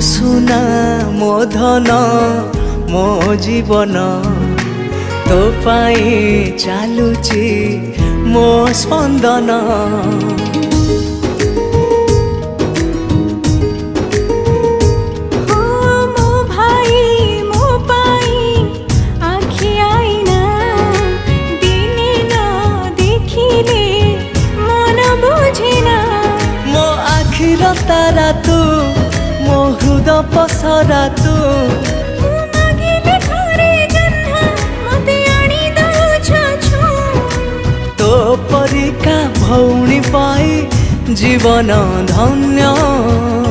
सुना मो धन मो जीवन तो पाई चालुची मो स्पंदन तारा तू मो हृदय पसरा तू तो परिका भौणी पाई जीवन धन्य।